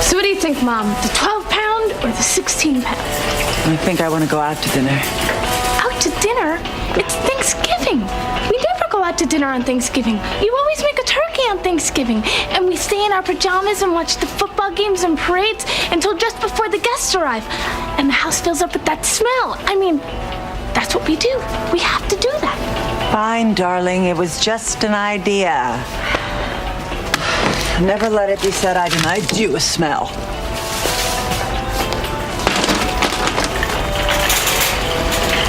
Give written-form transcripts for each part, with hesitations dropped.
So what do you think, Mom? The 12-pound or the 16-pound? I think I want to go out to dinner. Out to dinner? It's Thanksgiving. We never go out to dinner on Thanksgiving. You always make a turkey on Thanksgiving. And we stay in our pajamas and watch the football games and parades until just before the guests arrive. And the house fills up with that smell. I mean, that's what we do. We have to do that. Fine, darling. It was just an idea. Never let it be said I denied you a smell.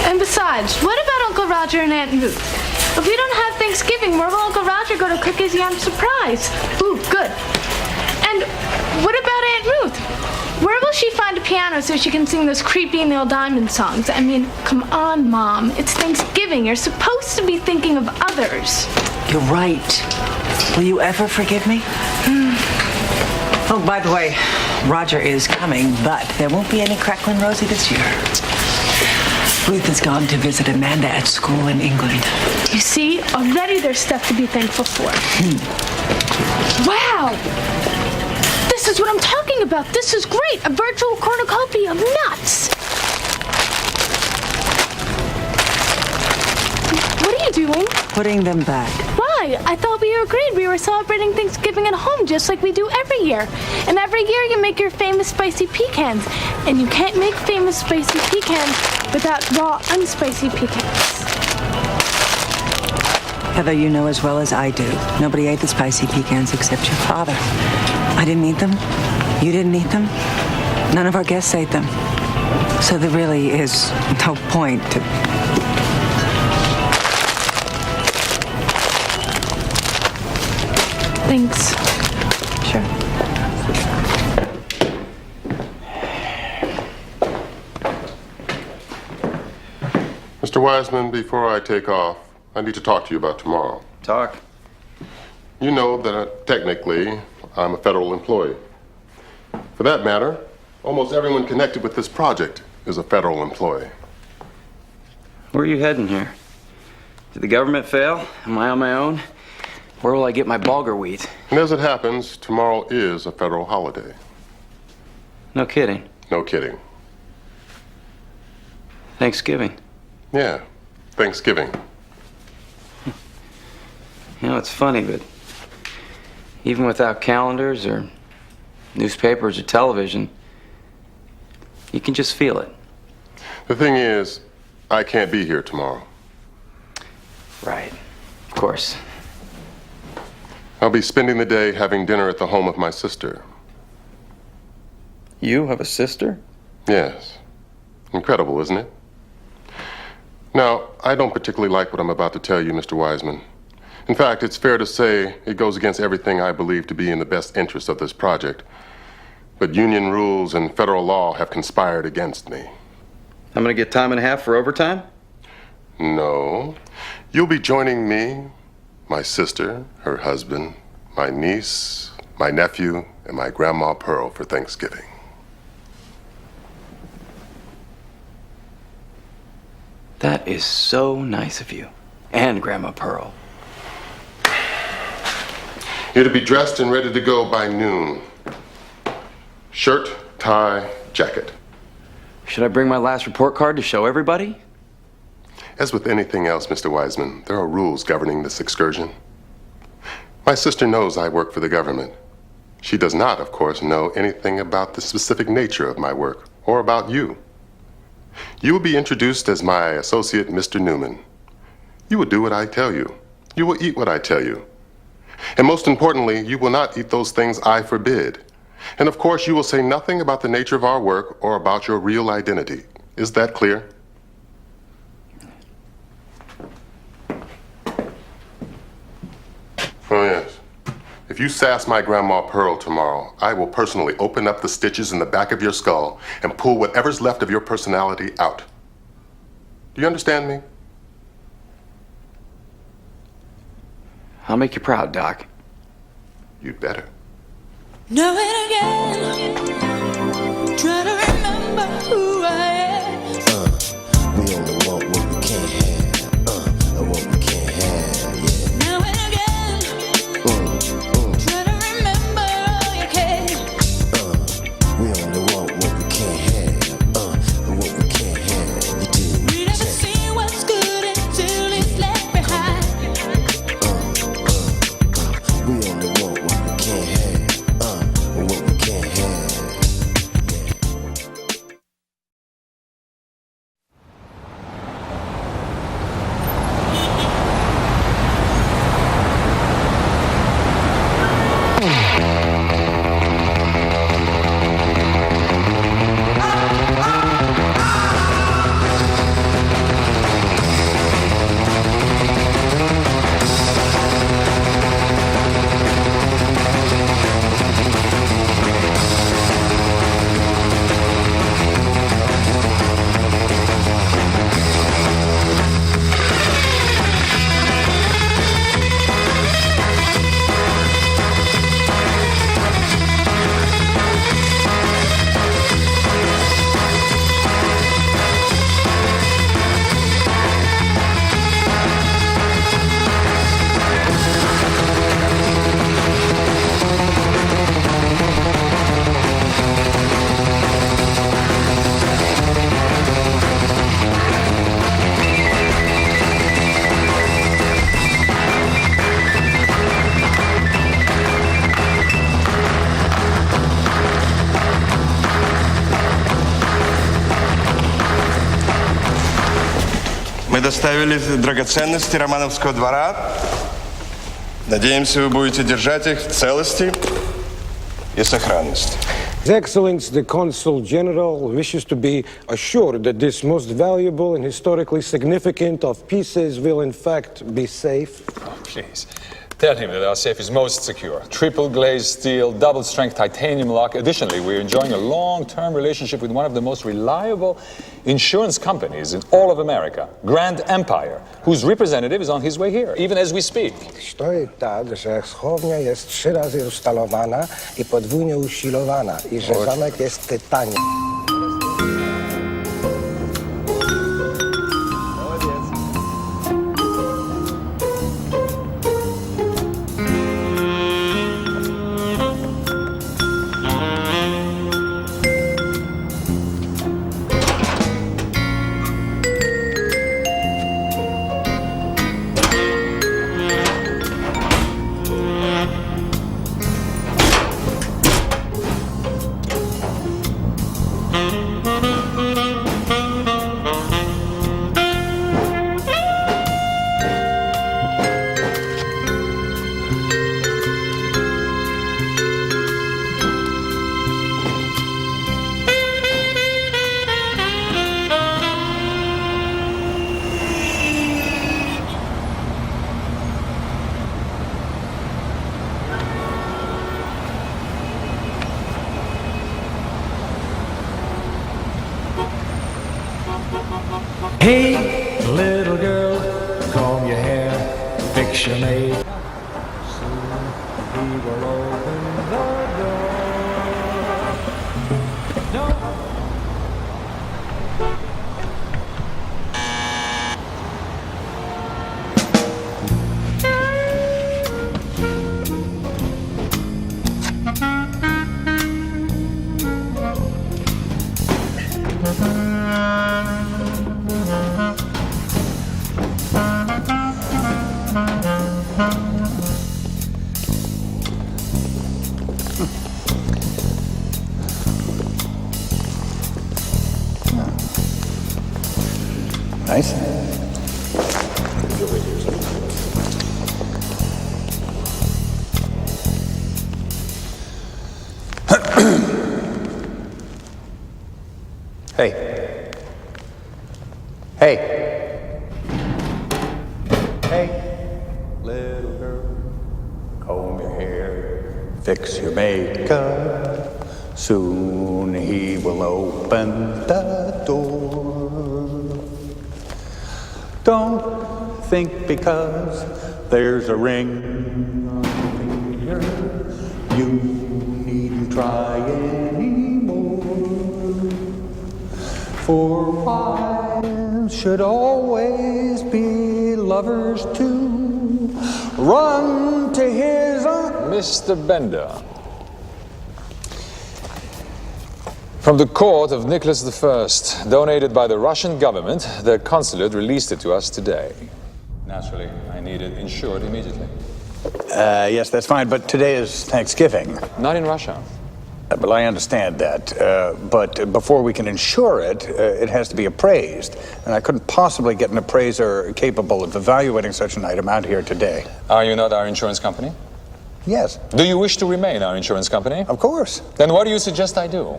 And besides, what about Uncle Roger and Aunt Ruth? If we don't have Thanksgiving, where will Uncle Roger go to cook his yam surprise? Ooh, good. And what about Aunt Ruth? Where will she find a piano so she can sing those creepy Neil Diamond songs? I mean, come on, Mom. It's Thanksgiving. You're supposed to be thinking of others. You're right. Will you ever forgive me? Oh, by the way, Roger is coming, but there won't be any Cracklin' Rosie this year. Ruth has gone to visit Amanda at school in England. You see, already there's stuff to be thankful for. Wow! This is what I'm talking about. This is great. A virtual cornucopia of nuts. What are you doing? Putting them back. Why? I thought we agreed we were celebrating Thanksgiving at home just like we do every year. And every year you make your famous spicy pecans. And you can't make famous spicy pecans without raw, unspicy pecans. Heather, you know as well as I do, nobody ate the spicy pecans except your father. I didn't eat them. You didn't eat them. None of our guests ate them. So there really is no point to... Thanks. Sure. Mr. Wiseman, before I take off, I need to talk to you about tomorrow. Talk. You know that technically I'm a federal employee. For that matter, almost everyone connected with this project is a federal employee. Where are you heading here? Did the government fail? Am I on my own? Where will I get my bulgur wheat? And as it happens, tomorrow is a federal holiday. No kidding. No kidding. Thanksgiving. Yeah, Thanksgiving. You know, it's funny, but even without calendars or newspapers or television, you can just feel it. The thing is, I can't be here tomorrow. Right. Of course. I'll be spending the day having dinner at the home of my sister. You have a sister? Yes. Incredible, isn't it? Now, I don't particularly like what I'm about to tell you, Mr. Wiseman. In fact, it's fair to say it goes against everything I believe to be in the best interest of this project. But union rules and federal law have conspired against me. I'm gonna get time and a half for overtime? No. You'll be joining me, my sister, her husband, my niece, my nephew, and my Grandma Pearl for Thanksgiving. That is so nice of you. And Grandma Pearl. You're to be dressed and ready to go by noon. Shirt, tie, jacket. Should I bring my last report card to show everybody? As with anything else, Mr. Wiseman, there are rules governing this excursion. My sister knows I work for the government. She does not, of course, know anything about the specific nature of my work or about you. You will be introduced as my associate, Mr. Newman. You will do what I tell you. You will eat what I tell you. And most importantly, you will not eat those things I forbid. And of course, you will say nothing about the nature of our work or about your real identity. Is that clear? Oh, yes. If you sass my Grandma Pearl tomorrow, I will personally open up the stitches in the back of your skull and pull whatever's left of your personality out. Do you understand me? I'll make you proud, Doc. You'd better. Know it again. Try to remember who I am. We only want what we can't have. And what we can't have, yeah. Now and again. Try to remember all you can. We only want what we can't have. What we can't have. Мы доставили драгоценности Романовского двора. Надеемся, вы будете держать их в целости и сохранности. His Excellency the Consul General wishes to be assured that this most valuable and historically significant of pieces will in fact be safe. Oh, please. Tell him that our safe is most secure. Triple glazed steel, double strength titanium lock. Additionally, we're enjoying a long-term relationship with one of the most reliable insurance companies in all of America, Grand Empire, whose representative is on his way here, even as we speak. Stoi tak, że schownia jest 3 razy ustalowana i podwójnie usilowana i że zamek jest tytanium. Hey, little girl, comb your hair, fix your maid. Soon he will open the door. No. Nice. Hey. Hey. Hey. Little girl, comb your hair, fix your makeup. Soon he will open the door. Don't think because there's a ring on your finger, you needn't try anymore. For wives should always be lovers too. Run to his Mr. Bender. From the court of Nicholas I, donated by the Russian government, the consulate released it to us today. Naturally, I need it insured immediately. Yes, that's fine, but today is Thanksgiving. Not in Russia. Well, I understand that. But before we can insure it, it has to be appraised. And I couldn't possibly get an appraiser capable of evaluating such an item out here today. Are you not our insurance company? Yes. Do you wish to remain our insurance company? Of course. Then what do you suggest I do?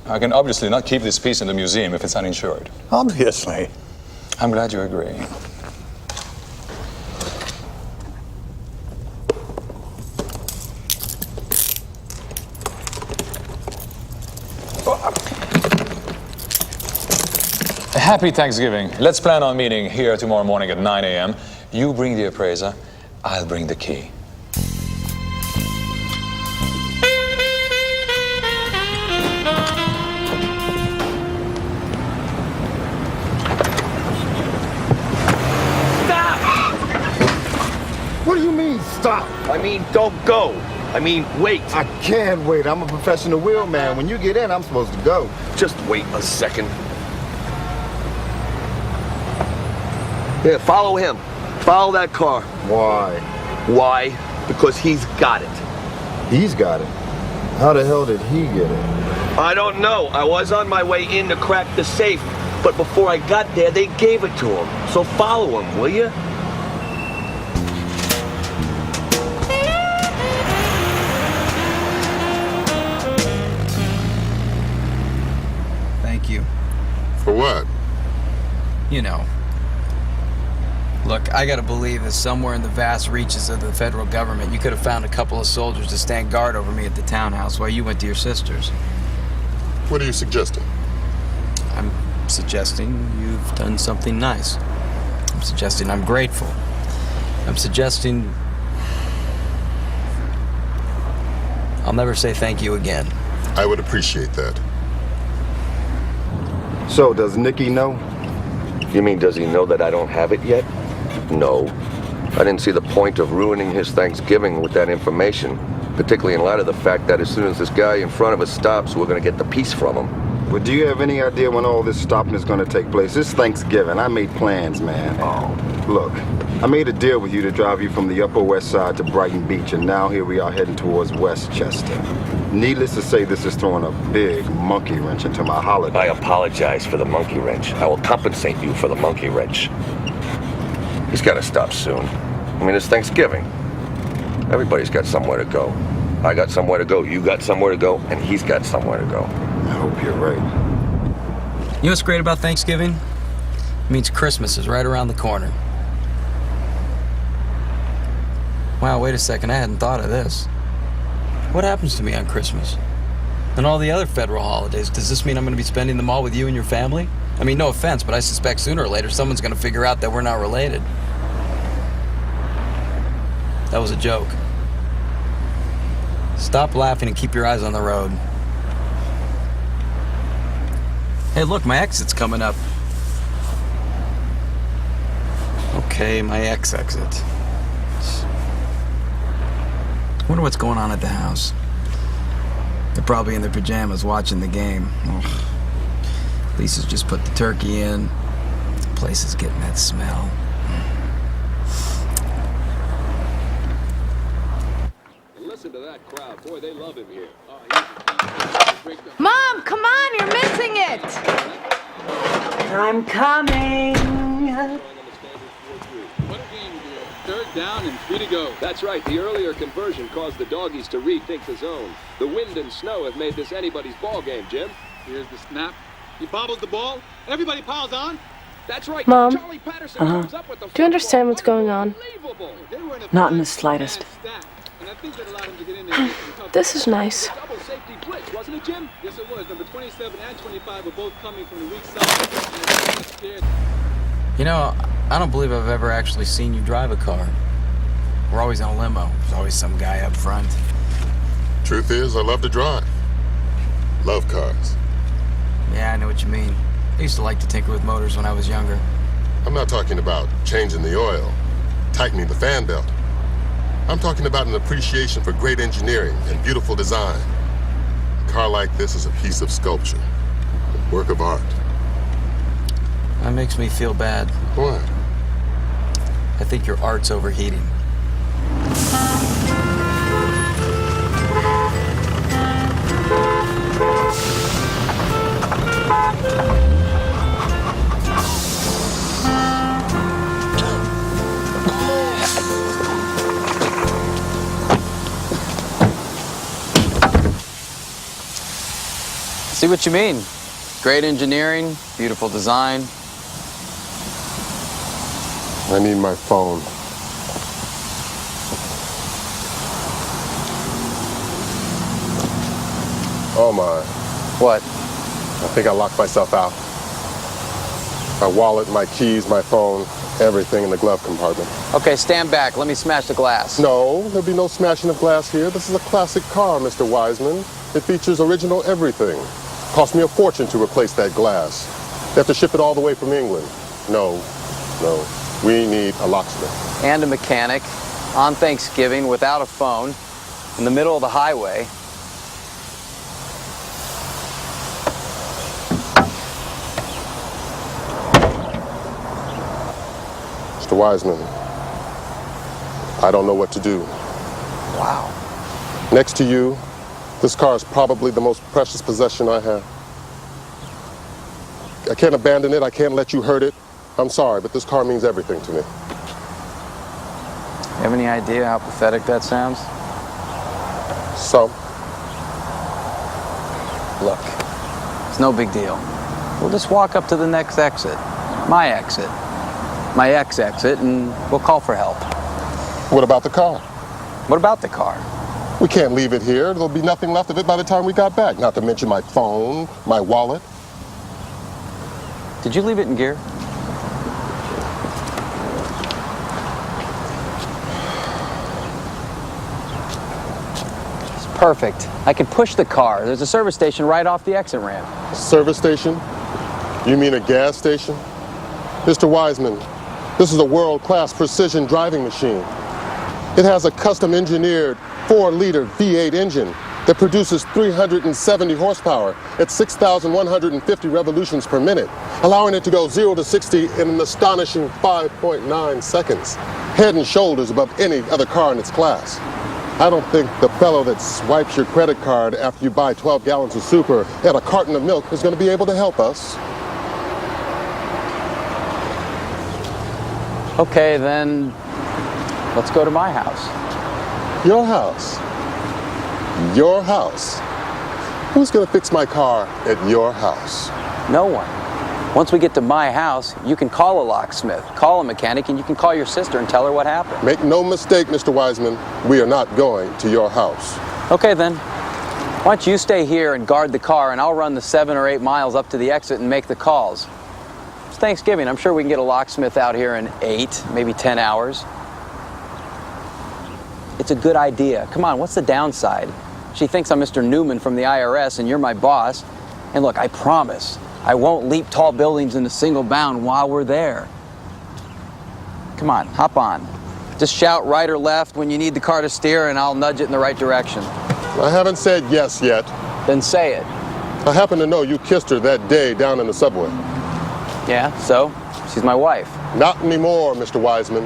I can obviously not keep this piece in the museum if it's uninsured. Obviously. I'm glad you agree. Happy Thanksgiving. Let's plan on meeting here tomorrow morning at 9 a.m. You bring the appraiser, I'll bring the key. What do you mean, stop? I mean, don't go. I mean, wait. I can't wait. I'm a professional wheelman. When you get in, I'm supposed to go. Just wait a second. Here, follow him. Follow that car. Why? Why? Because he's got it. He's got it. How the hell did he get it? I don't know. I was on my way in to crack the safe, but before I got there, they gave it to him. So follow him, will you? Thank you. For what? You know. Look, I gotta believe that somewhere in the vast reaches of the federal government, you could have found a couple of soldiers to stand guard over me at the townhouse while you went to your sister's. What are you suggesting? I'm suggesting you've done something nice. I'm suggesting I'm grateful. I'm suggesting I'll never say thank you again. I would appreciate that. So, does Nicky know? You mean, does he know that I don't have it yet? No. I didn't see the point of ruining his Thanksgiving with that information, particularly in light of the fact that as soon as this guy in front of us stops, we're going to get the piece from him. But do you have any idea when all this stopping is going to take place? It's Thanksgiving. I made plans, man. Oh. Look, I made a deal with you to drive you from the Upper West Side to Brighton Beach, and now here we are heading towards Westchester. Needless to say, this is throwing a big monkey wrench into my holiday. I apologize for the monkey wrench. I will compensate you for the monkey wrench. He's got to stop soon. I mean, it's Thanksgiving. Everybody's got somewhere to go. I got somewhere to go, you got somewhere to go, and he's got somewhere to go. I hope you're right. You know what's great about Thanksgiving? It means Christmas is right around the corner. Wow, wait a second, I hadn't thought of this. What happens to me on Christmas? And all the other federal holidays, does this mean I'm going to be spending them all with you and your family? I mean, no offense, but I suspect sooner or later someone's going to figure out that we're not related. That was a joke. Stop laughing and keep your eyes on the road. Hey, look, my exit's coming up. Okay, my exit. Wonder what's going on at the house. They're probably in their pajamas watching the game. Ugh. Lisa's just put the turkey in. The place is getting that smell. Listen to that crowd. Boy, they love him here. Mom, come on, you're missing it. I'm coming. Third down and 3 to go. That's right. The earlier conversion caused the doggies to rethink the zone. The wind and snow have made this anybody's ball game, Jim. Here's the snap. He bobbles the ball. Everybody piles on. That's right. Mom, Charlie Patterson comes up with the do you understand what's going on? Not in the slightest. This is nice. Double safety blitz, wasn't it, Jim? Yes, it was. Number 27 and 25 were both coming from the weak side. You know, I don't believe I've ever actually seen you drive a car. We're always in a limo. There's always some guy up front. Truth is, I love to drive. Love cars. Yeah, I know what you mean. I used to like to tinker with motors when I was younger. I'm not talking about changing the oil, tightening the fan belt. I'm talking about an appreciation for great engineering and beautiful design. A car like this is a piece of sculpture, a work of art. That makes me feel bad. What? I think your art's overheating. See what you mean. Great engineering, beautiful design. I need my phone. Oh my. What? I think I locked myself out. My wallet, my keys, my phone, everything in the glove compartment. Okay, stand back. Let me smash the glass. No, there'll be no smashing of glass here. This is a classic car, Mr. Wiseman. It features original everything. Cost me a fortune to replace that glass. They have to ship it all the way from England. No. We need a locksmith. And a mechanic on Thanksgiving without a phone in the middle of the highway. Mr. Wiseman, I don't know what to do. Wow. Next to you, this car is probably the most precious possession I have. I can't abandon it. I can't let you hurt it. I'm sorry, but this car means everything to me. You have any idea how pathetic that sounds? So? Look, it's no big deal. We'll just walk up to the next exit. My exit. My ex exit, and we'll call for help. What about the car? What about the car? We can't leave it here. There'll be nothing left of it by the time we got back. Not to mention my phone, my wallet. Did you leave it in gear? It's perfect. I can push the car. There's a service station right off the exit ramp. A service station? You mean a gas station? Mr. Wiseman, this is a world-class precision driving machine. It has a custom-engineered 4-liter V8 engine that produces 370 horsepower at 6,150 revolutions per minute, allowing it to go 0 to 60 in an astonishing 5.9 seconds, head and shoulders above any other car in its class. I don't think the fellow that swipes your credit card after you buy 12 gallons of super and a carton of milk is going to be able to help us. Okay, then let's go to my house. Your house? Your house? Who's gonna fix my car at your house? No one. Once we get to my house, you can call a locksmith, call a mechanic, and you can call your sister and tell her what happened. Make no mistake, Mr. Wiseman, we are not going to your house. Okay, then. Why don't you stay here and guard the car, and I'll run the 7 or 8 miles up to the exit and make the calls. It's Thanksgiving. I'm sure we can get a locksmith out here in 8, maybe 10 hours. It's a good idea. Come on, what's the downside? She thinks I'm Mr. Newman from the IRS and you're my boss. And look, I promise, I won't leap tall buildings in a single bound while we're there. Come on, hop on. Just shout right or left when you need the car to steer and I'll nudge it in the right direction. I haven't said yes yet. Then say it. I happen to know you kissed her that day down in the subway. Yeah, so? She's my wife. Not anymore, Mr. Wiseman.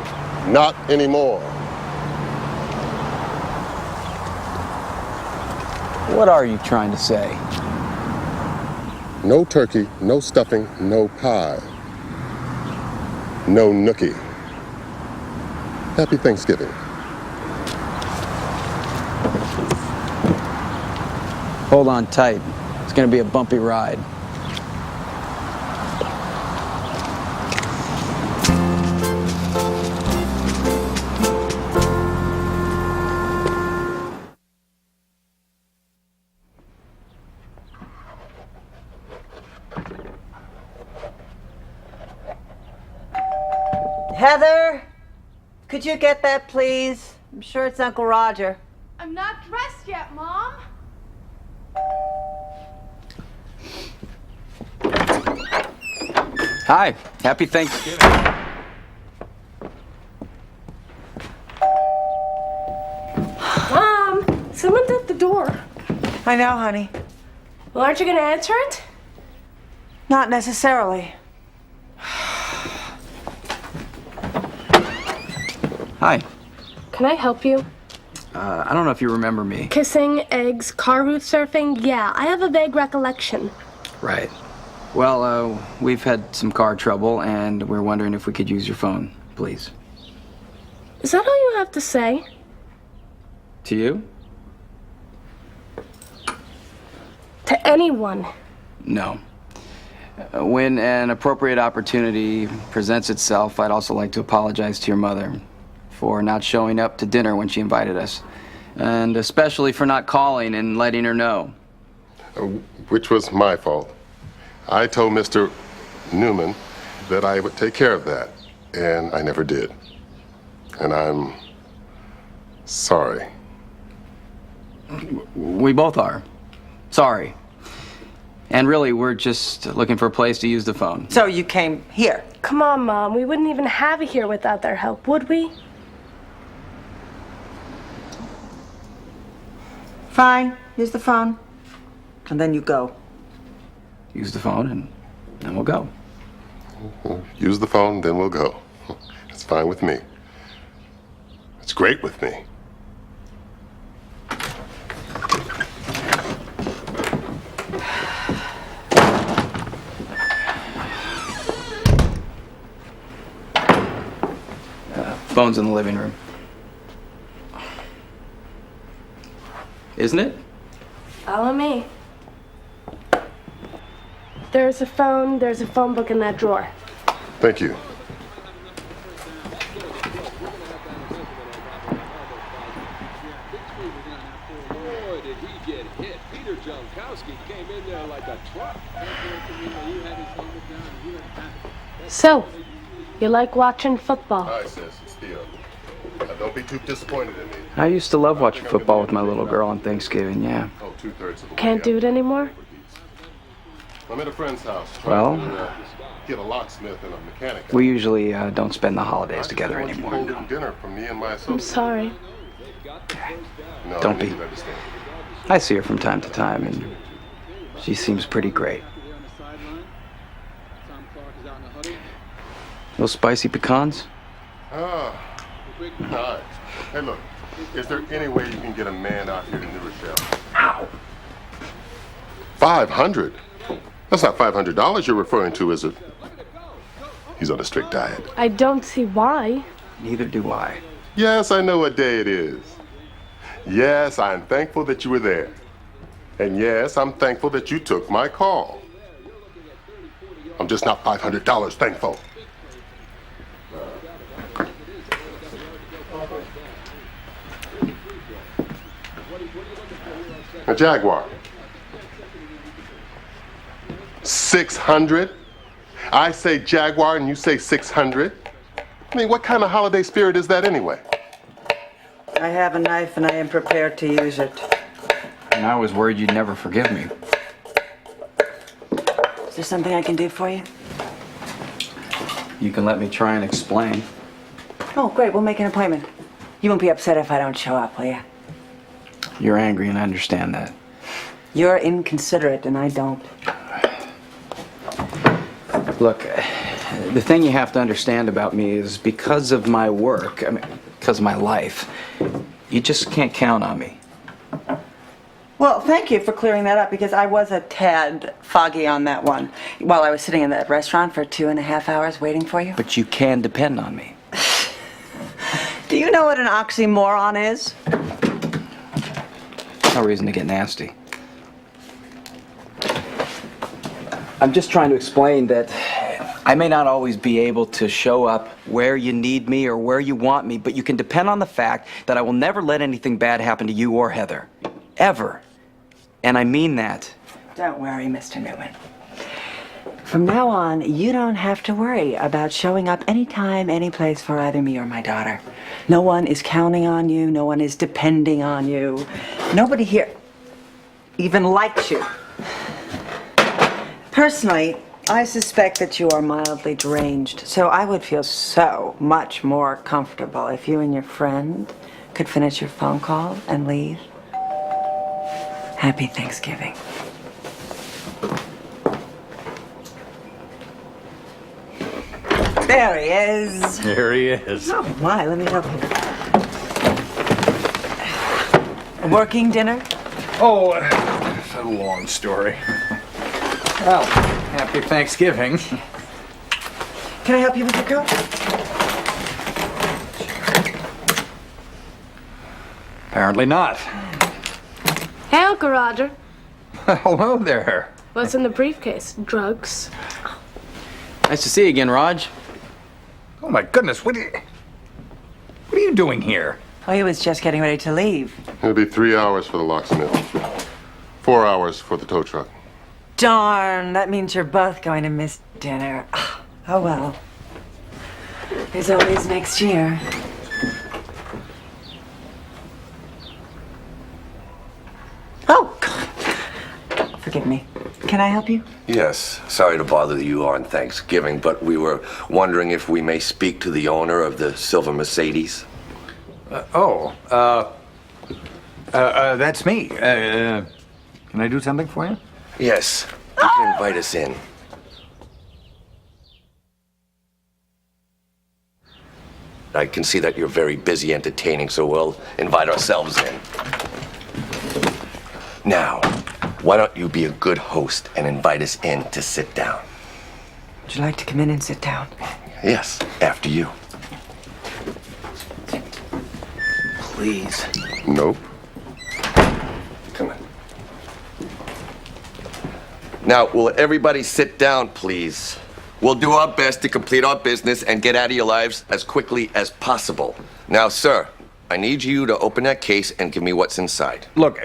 Not anymore. What are you trying to say? No turkey, no stuffing, no pie. No nookie. Happy Thanksgiving. Hold on tight. It's gonna be a bumpy ride. Heather, could you get that, please? I'm sure it's Uncle Roger. I'm not dressed yet, Mom. Hi, happy Thanksgiving. Mom, someone's at the door. I know, honey. Well, aren't you going to answer it? Not necessarily. Hi. Can I help you? I don't know if you remember me. Kissing, eggs, car roof surfing? Yeah, I have a vague recollection. Right. Well, we've had some car trouble, and we're wondering if we could use your phone, please. Is that all you have to say? To you? To anyone. No. When an appropriate opportunity presents itself, I'd also like to apologize to your mother for not showing up to dinner when she invited us, and especially for not calling and letting her know. Which was my fault. I told Mr. Newman that I would take care of that, and I never did. And I'm sorry. We both are. Sorry. And really, we're just looking for a place to use the phone. So you came here? Come on, Mom. We wouldn't even have it here without their help, would we? Fine. Use the phone. And then you go. Use the phone, and then we'll go. Use the phone, then we'll go. It's fine with me. It's great with me. Phone's in the living room. Isn't it? Follow me. There's a phone book in that drawer. Thank you. Boy, did he get hit. Peter Jankowski came in there like a truck. So, you like watching football? Hi, sis. It's Theo. Don't be too disappointed in me. I used to love watching football with my little girl on Thanksgiving, yeah. Oh, 2/3 of the way Can't do it anymore? I'm at a friend's house. Well, trying to, get a locksmith and a mechanic. we usually don't spend the holidays together I just anymore. want you holding dinner from me and my I'm associate. sorry. No, Don't I be. need you to understand. I see her from time to time, and she seems pretty great. Those spicy pecans? Ah, nice. Hey, look, is there any way you can get a man out here to New Rochelle? Ow! 500? That's not $500 you're referring to, is it? He's on a strict diet. I don't see why. Neither do I. Yes, I know what day it is. Yes, I'm thankful that you were there. And yes, I'm thankful that you took my call. I'm just not $500 thankful. A Jaguar. 600? I say Jaguar and you say 600? I mean, what kind of holiday spirit is that anyway? I have a knife and I am prepared to use it. And I was worried you'd never forgive me. Is there something I can do for you? You can let me try and explain. Oh, great. We'll make an appointment. You won't be upset if I don't show up, will you? You're angry, and I understand that. You're inconsiderate, and I don't. Look, the thing you have to understand about me is because of my work, because of my life, you just can't count on me. Well, thank you for clearing that up, because I was a tad foggy on that one while I was sitting in that restaurant for 2.5 hours waiting for you. But you can depend on me. Do you know what an oxymoron is? No reason to get nasty. I'm just trying to explain that I may not always be able to show up where you need me or where you want me, but you can depend on the fact that I will never let anything bad happen to you or Heather. Ever. And I mean that. Don't worry, Mr. Newman. From now on, you don't have to worry about showing up anytime, any place for either me or my daughter. No one is counting on you. No one is depending on you. Nobody here even likes you. Personally, I suspect that you are mildly deranged, so I would feel so much more comfortable if you and your friend could finish your phone call and leave. Happy Thanksgiving. There he is. Here he is. Oh, my, let me help you. Working dinner? Oh, it's a long story. Well, happy Thanksgiving. Can I help you with your coat? Apparently not. Hey, Uncle Roger. Hello there. What's in the briefcase? Drugs? Nice to see you again, Raj. Oh my goodness, what are you doing here? Oh, he was just getting ready to leave. It'll be 3 hours for the locksmith. 4 hours for the tow truck. Darn, that means you're both going to miss dinner. Oh well. There's always next year. Oh, forgive me. Can I help you? Yes, sorry to bother you on Thanksgiving, but we were wondering if we may speak to the owner of the silver Mercedes. That's me. Can I do something for you? Yes, you can invite us in. I can see that you're very busy entertaining, so we'll invite ourselves in. Now, why don't you be a good host and invite us in to sit down? Would you like to come in and sit down? Yes, after you. Please. Nope. Come on. Now, will everybody sit down, please? We'll do our best to complete our business and get out of your lives as quickly as possible. Now, sir, I need you to open that case and give me what's inside. Look,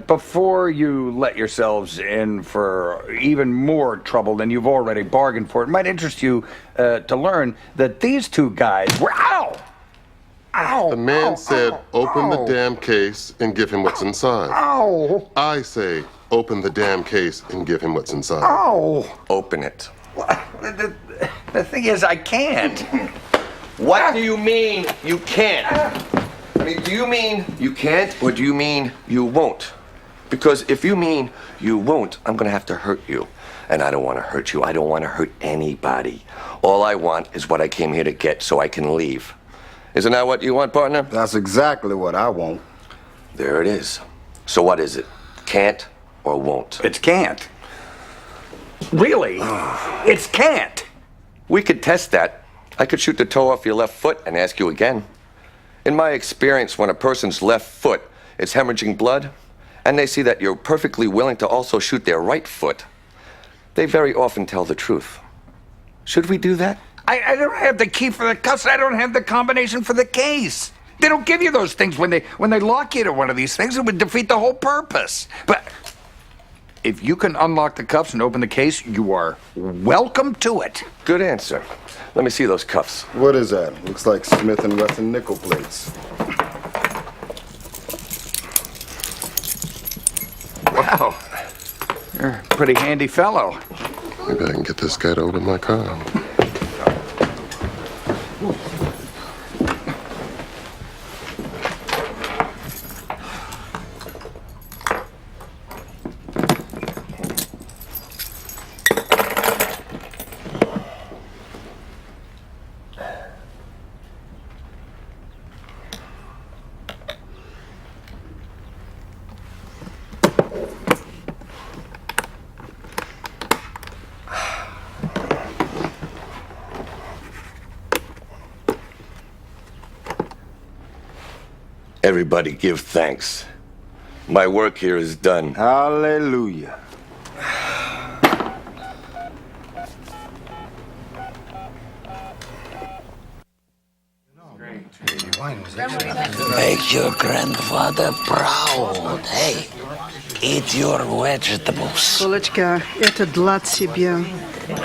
before you let yourselves in for even more trouble than you've already bargained for, it might interest you to learn that these two guys were... Ow! Ow! The man said, open ow. the damn case and give him what's inside. Ow! I say, open the damn case and give him what's inside. Ow! Open it. The thing is, I can't. What do you mean you can't? I mean, do you mean you can't or do you mean you won't? Because if you mean you won't, I'm gonna have to hurt you. And I don't want to hurt you. I don't want to hurt anybody. All I want is what I came here to get so I can leave. Isn't that what you want, partner? That's exactly what I want. There it is. So what is it? Can't or won't? It's can't. Really? It's can't. We could test that. I could shoot the toe off your left foot and ask you again. In my experience, when a person's left foot is hemorrhaging blood, and they see that you're perfectly willing to also shoot their right foot, they very often tell the truth. Should we do that? I don't have the key for the cuffs. I don't have the combination for the case. They don't give you those things when they lock you to one of these things. It would defeat the whole purpose. But if you can unlock the cuffs and open the case, you are welcome to it. Good answer. Let me see those cuffs. What is that? Looks like Smith & Wesson nickel plates. Wow. You're a pretty handy fellow. Maybe I can get this guy to open my car. Everybody give thanks. My work here is done. Hallelujah. Make your grandfather proud. Hey, eat your vegetables. Колочка, это для тебя. Good.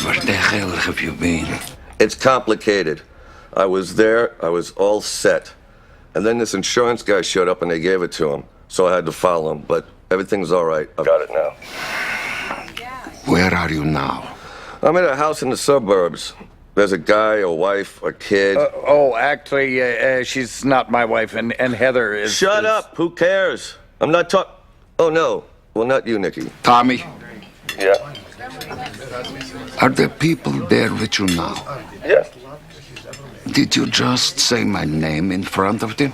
Where the hell have you been? It's complicated. I was there, I was all set. And then this insurance guy showed up and they gave it to him. So I had to follow him, but everything's all right. I've got it now. Where are you now? I'm at a house in the suburbs. There's a guy, a wife, a kid. Actually, she's not my wife, and Heather is... Shut up! Who cares? I'm not talking... Oh, no. Well, not you, Nicky. Tommy, Yeah. are the people there with you now? Yes. Did you just say my name in front of them?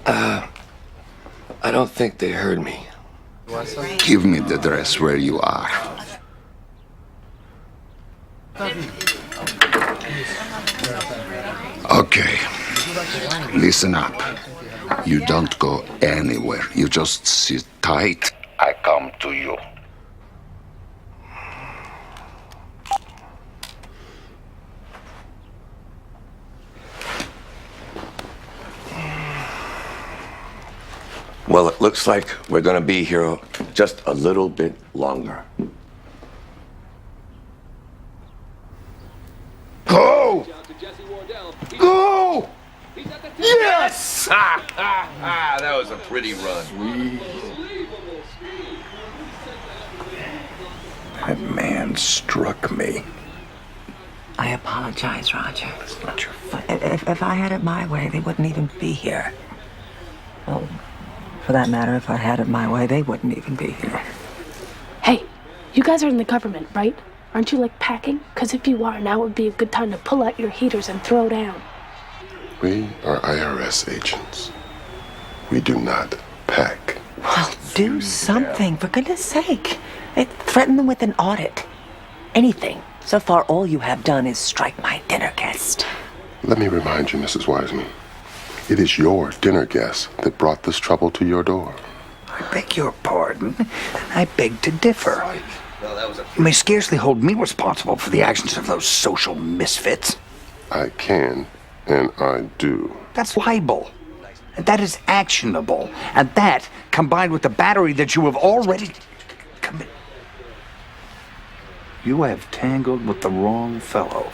I don't think they heard me. Give me the address where you are. Okay. Listen up. You don't go anywhere. You just sit tight. I come to you. Well, it looks like we're gonna be here just a little bit longer. Go! Go! Yes! That was a pretty run. That man struck me. I apologize, Roger. It's not your fault. If I had it my way, they wouldn't even be here. Well, for that matter, if I had it my way, they wouldn't even be here. Hey, you guys are in the government, right? Aren't you like packing? Because if you are, now would be a good time to pull out your heaters and throw down. We are IRS agents. We do not pack. Well, do something, for goodness sake. Threaten them with an audit. Anything. So far, all you have done is strike my dinner guest. Let me remind you, Mrs. Wiseman, it is your dinner guest that brought this trouble to your door. I beg your pardon. I beg to differ. You may scarcely hold me responsible for the actions of those social misfits. I can, and I do. That's libel. And that is actionable. And that, combined with the battery that you have already committed. You have tangled with the wrong fellow.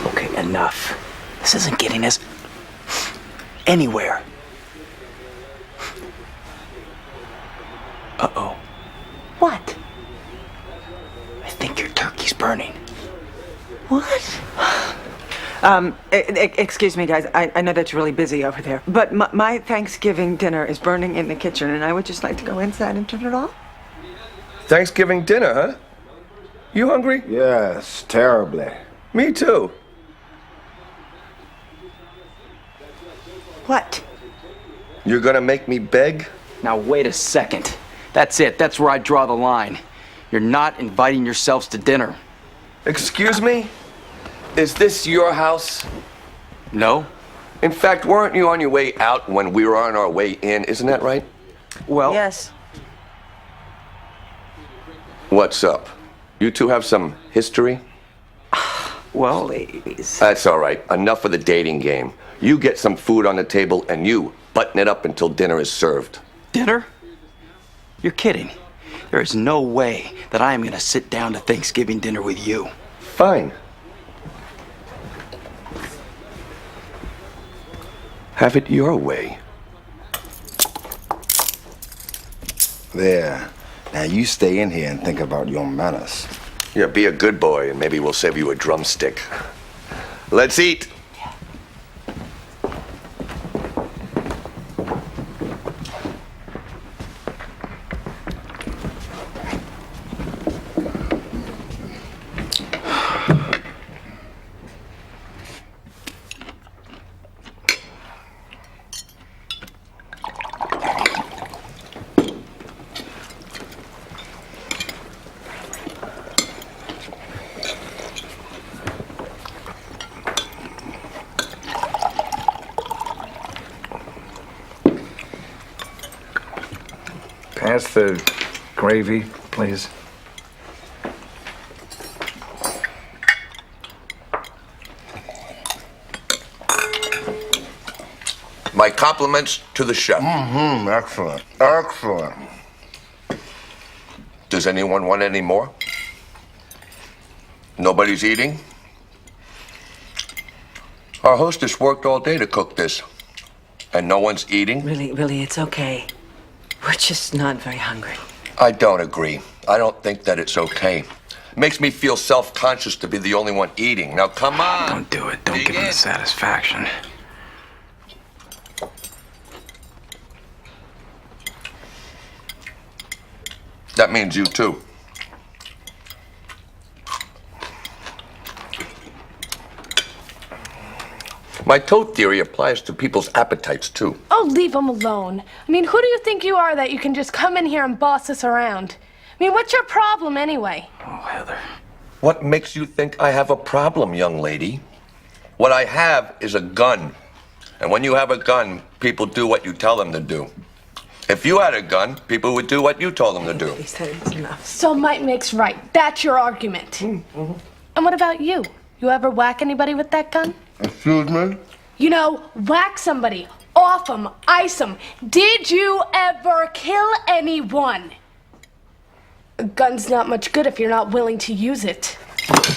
Okay, enough. This isn't getting us anywhere. Uh-oh. What? I think your turkey's burning. What? Excuse me, guys. I know that you're really busy over there, but my Thanksgiving dinner is burning in the kitchen, and I would just like to go inside and turn it off. Thanksgiving dinner, huh? You hungry? Yes, terribly. Me too. What? You're gonna make me beg? Now, wait a second. That's it. That's where I draw the line. You're not inviting yourselves to dinner. Excuse me? Is this your house? No. In fact, weren't you on your way out when we were on our way in? Isn't that right? Well... Yes. What's up? You two have some history? Well... Please. That's all right. Enough of the dating game. You get some food on the table and you button it up until dinner is served. Dinner? You're kidding. There is no way that I am going to sit down to Thanksgiving dinner with you. Fine. Have it your way. There. Now you stay in here and think about your manners. Yeah, be a good boy and maybe we'll save you a drumstick. Let's eat. Pass the gravy, please. My compliments to the chef. Excellent. Excellent. Does anyone want any more? Nobody's eating? Our hostess worked all day to cook this. And no one's eating? Really, it's okay. We're just not very hungry. I don't agree. I don't think that it's okay. It makes me feel self-conscious to be the only one eating. Now, come on. Don't do it. Don't give him the satisfaction. That means you too. My toe theory applies to people's appetites too. Oh, leave him alone. I mean, who do you think you are that you can just come in here and boss us around? I mean, what's your problem anyway? Oh, Heather. What makes you think I have a problem, young lady? What I have is a gun. And when you have a gun, people do what you tell them to do. If you had a gun, people would do what you told them to do. He said it's enough. So might makes right. That's your argument. And what about you? You ever whack anybody with that gun? Excuse me? You know, whack somebody, off them, ice them. Did you ever kill anyone? A gun's not much good if you're not willing to use it.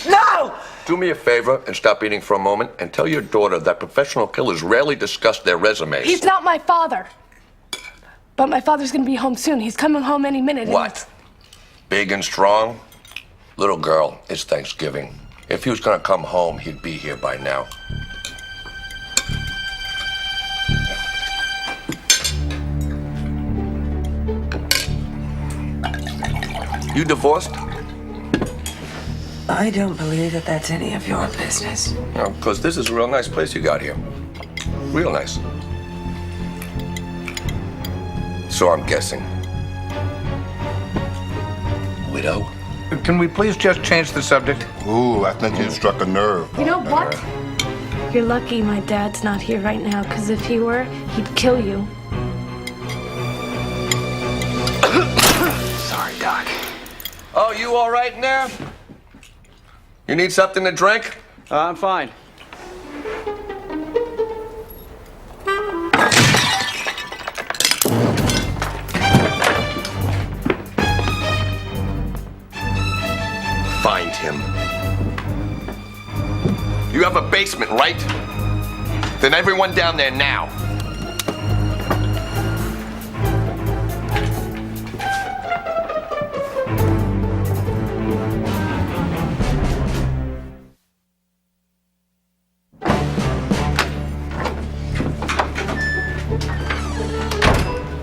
No! Do me a favor and stop eating for a moment and tell your daughter that professional killers rarely discuss their resumes. He's not my father. But my father's gonna be home soon. He's coming home any minute. What? Big and strong? Little girl, it's Thanksgiving. If he was gonna come home, he'd be here by now. You divorced? I don't believe that that's any of your business. No, because this is a real nice place you got here. Real nice. So I'm guessing. Widow? Can we please just change the subject? Ooh, I think you struck a nerve. You know what? You're lucky my dad's not here right now, because if he were, he'd kill you. Sorry, Doc. Oh, you all right in there? You need something to drink? I'm fine. Find him. You have a basement, right? Then everyone down there now.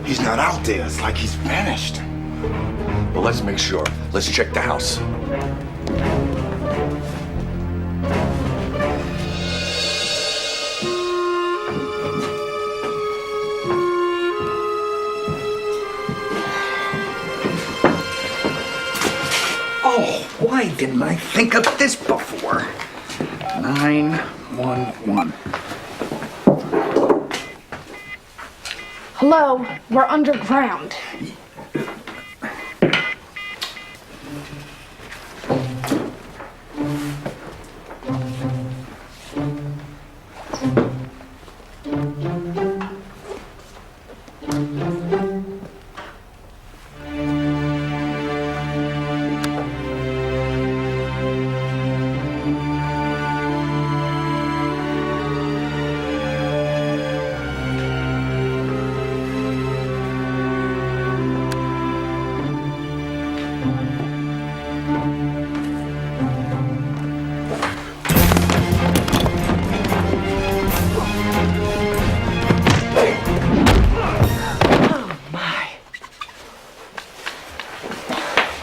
He's not out there. It's like he's vanished. Well, let's make sure. Let's check the house. Oh, why didn't I think of this before? 911. Hello, we're underground.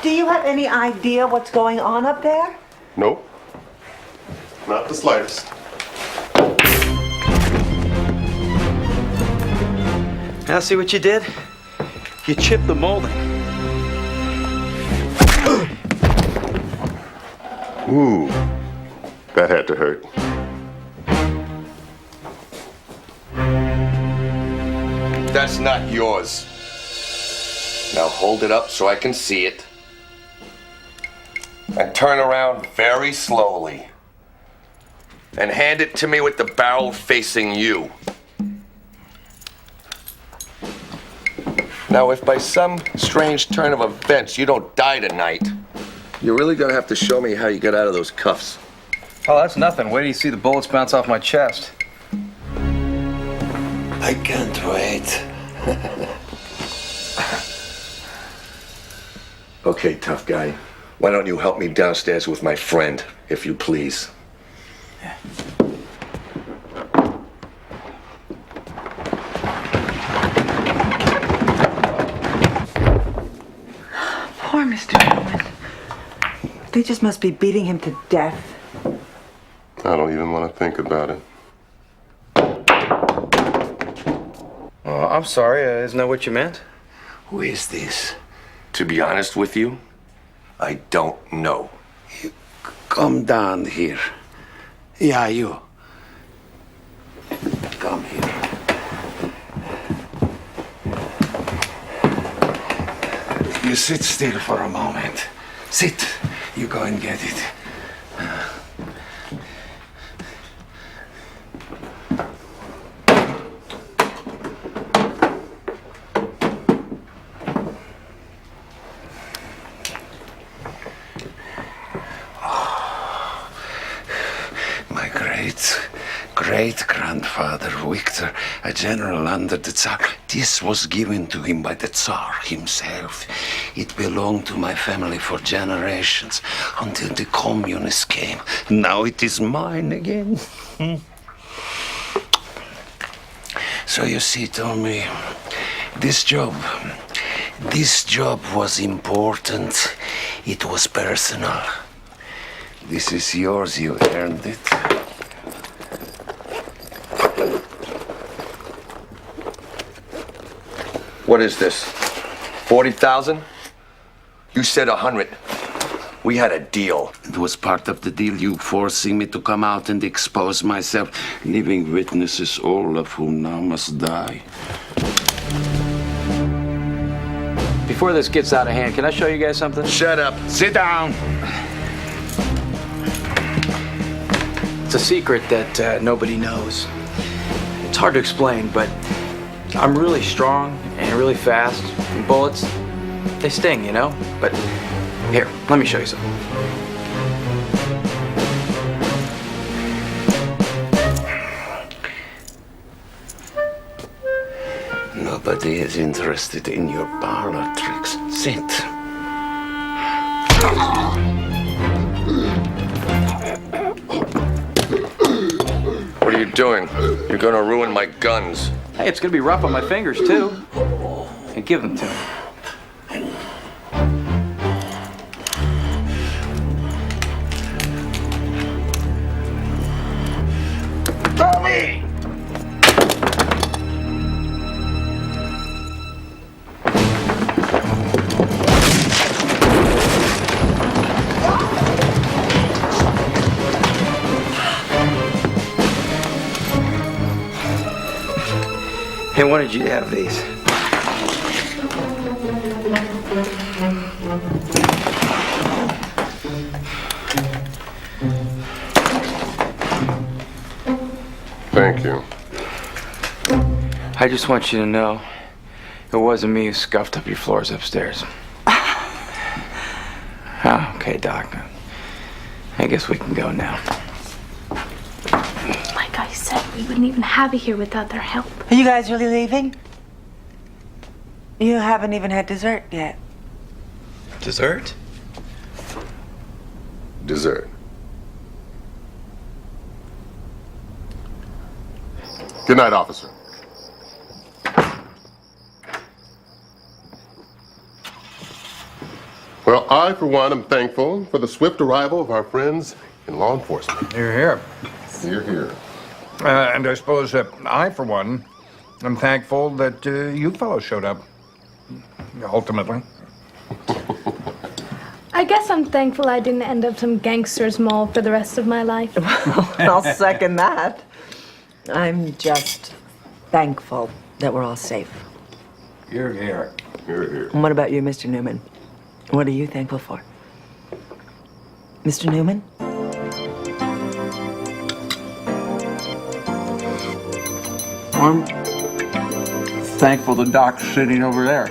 Do you have any idea what's going on up there? Nope. Not the slightest. Now see what you did? You chipped the molding. Ooh, that had to hurt. That's not yours. Now hold it up so I can see it. And turn around very slowly. And hand it to me with the barrel facing you. Now, if by some strange turn of events you don't die tonight, you're really gonna have to show me how you get out of those cuffs. Oh, that's nothing. Wait till you see the bullets bounce off my chest. I can't wait. Okay, tough guy. Why don't you help me downstairs with my friend, if you please? Poor Mr. Newman. They just must be beating him to death. I don't even want to think about it. Oh, I'm sorry. Isn't that what you meant? Who is this? To be honest with you, I don't know. Come down here. Yeah, you. Come here. You sit still for a moment. Sit. You go and get it. My great-grandfather Victor, a general under the Tsar. This was given to him by the Tsar himself. It belonged to my family for generations until the communists came. Now it is mine again. So you see, Tommy, this job was important. It was personal. This is yours, you earned it. What is this? 40,000? You said 100. We had a deal. It was part of the deal, you forcing me to come out and expose myself, leaving witnesses, all of whom now must die. Before this gets out of hand, can I show you guys something? Shut up. Sit down. It's a secret that nobody knows. It's hard to explain, but I'm really strong and really fast. And bullets, they sting, you know? But here, let me show you something. Nobody is interested in your parlor tricks. Sit. What are you doing? You're gonna ruin my guns. Hey, it's gonna be rough on my fingers, too. And give them to me. Tommy! Hey, why did you have these? Thank you. I just want you to know it wasn't me who scuffed up your floors upstairs. Okay, Doc. I guess we can go now. Like I said, we wouldn't even have it here without their help. Are you guys really leaving? You haven't even had dessert yet. Dessert? Dessert. Good night, officer. Well, I, for one, am thankful for the swift arrival of our friends in law enforcement. You're here. You're here. And I suppose I, for one, am thankful that you fellows showed up. Ultimately. I guess I'm thankful I didn't end up some gangster's mole for the rest of my life. I'll second that. I'm just thankful that we're all safe. You're here. You're here. And what about you, Mr. Newman? What are you thankful for? Mr. Newman? I'm thankful the doc's sitting over there.